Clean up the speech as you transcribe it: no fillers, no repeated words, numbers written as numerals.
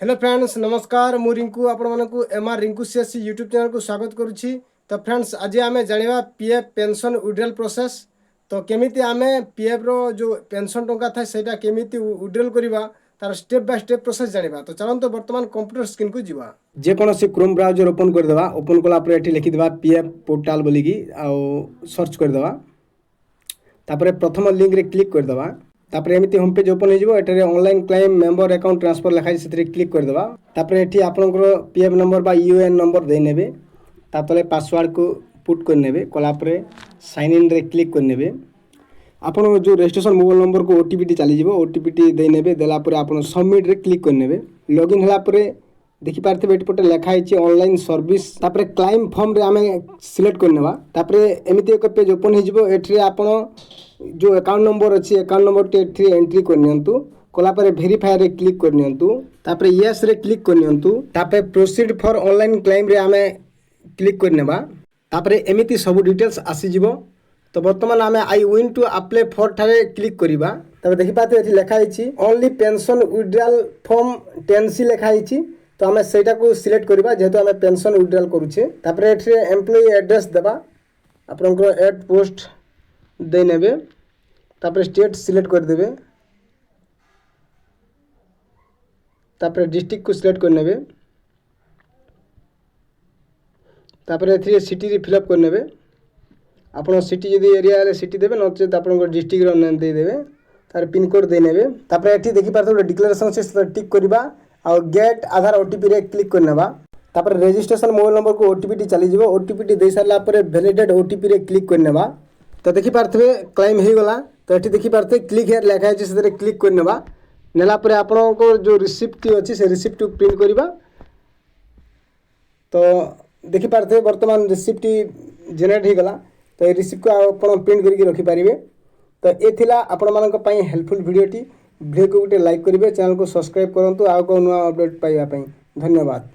Hello friends नमस्कार मु रिंकू आपण मानकु MR Rinku CSC YouTube channel को स्वागत करुछि। तो फ्रेंड्स आज आमे जानिबा पीएफ पेंशन विड्रॉल प्रोसेस। तो केमिति आमे पीएफ रो जो पेंशन टंका था सेटा केमिति विड्रॉल करिबा तार स्टेप बाय स्टेप प्रोसेस जानिबा। तो चलंतो वर्तमान कंप्यूटर स्क्रीन को जीवा जे कोनोसी क्रोम ब्राउजर ओपन कर देबा। ओपन कला पर एठी लिखि देबा पीएफ पोर्टल बोली की आ सर्च कर देबा। तापर प्रथम लिंक रे क्लिक कर देबा। तापर एमिति होम पेज ओपन हो एठारे online claim member account transfer लिखाई से क्लिक कर देबा। तापर एठी आपनकर पीएफ नंबर बा यूएन नंबर दे नेबे। तातले पासवर्ड को पुट कर नेबे। कला पर साइन इन रे क्लिक कर नेबे। आपण जो रजिस्ट्रेशन मोबाइल नंबर को ओटीपी चली जिवो। ओटीपी दे नेबे। देला पर आपण सबमिट रे क्लिक कर नेबे। लॉगिन होला पर देखि पारथे एटी पटे लिखा है ऑनलाइन सर्विस। तापर क्लेम फॉर्म रे आमे सिलेक्ट कर नेबा। तापर एमिति एक पेज ओपन हो जिवो। एठी आपण जो अकाउंट नंबर अच्छी अकाउंट नंबर टे एंट्री करनियंतु। कला पर वेरीफाई रे क्लिक करनियंतु। तापर यस रे क्लिक करनियंतु। तापर प्रोसीड फॉर ऑनलाइन क्लेम रे आमे क्लिक करनेबा। तापर एमिति सब डिटेल्स आसी जिवो। तो वर्तमान आमे I win to apply for थारे क्लिक करिबा। तापर देखि पाते एठी लिखा है only pension withdrawal form 10C लिखा है। तो आमे सेटा को सिलेक्ट करिबा जेहेतु आमे पेंशन विड्रॉल करूछे। तापर एठी एम्प्लॉय एड्रेस देबा। आपनकर एट पोस्ट दे नेबे। तापर स्टेट सिलेक्ट कर देबे। तापर डिस्ट्रिक्ट को सिलेक्ट कर नेबे। तापर एथि सिटी रे फिलअप कर नेबे। आपण सिटी जदी एरिया रे सिटी देबे नचे आपनकर डिस्ट्रिक्ट रो नाम दे देबे। तार पिन कोड दे नेबे। तापर एथि देखि पारथो डिक्लेरेशन से टिक करिबा और गेट आधार ओटीपी रे क्लिक कर नेबा। तापर रजिस्ट्रेशन मोबाइल नंबर को ओटीपी चली जिवो। ओटीपी दे सारला पर वैलिडेट ओटीपी रे क्लिक कर नेबा। तो देखि पारथबे क्लेम हे गला। तो एठी देखि पारथे क्लिक हियर लिखा है से क्लिक कर नेबा। नेला पर आपन को जो रिसिप्ट अछि से रिसिप्ट प्रिंट करिबा। तो देखि पारथे वर्तमान रिसिप्ट जनरेट हे गला। तो ए रिसिप्ट को आपन प्रिंट करके रखि पारिबे। तो ए थिला आपन मानक पई हेल्पफुल वीडियोटी। वीडियो को गुटे लाइक करिवे। चैनल को सब्सक्राइब करंतु। आ को नुवा अपडेट पाइबा पई धन्यवाद।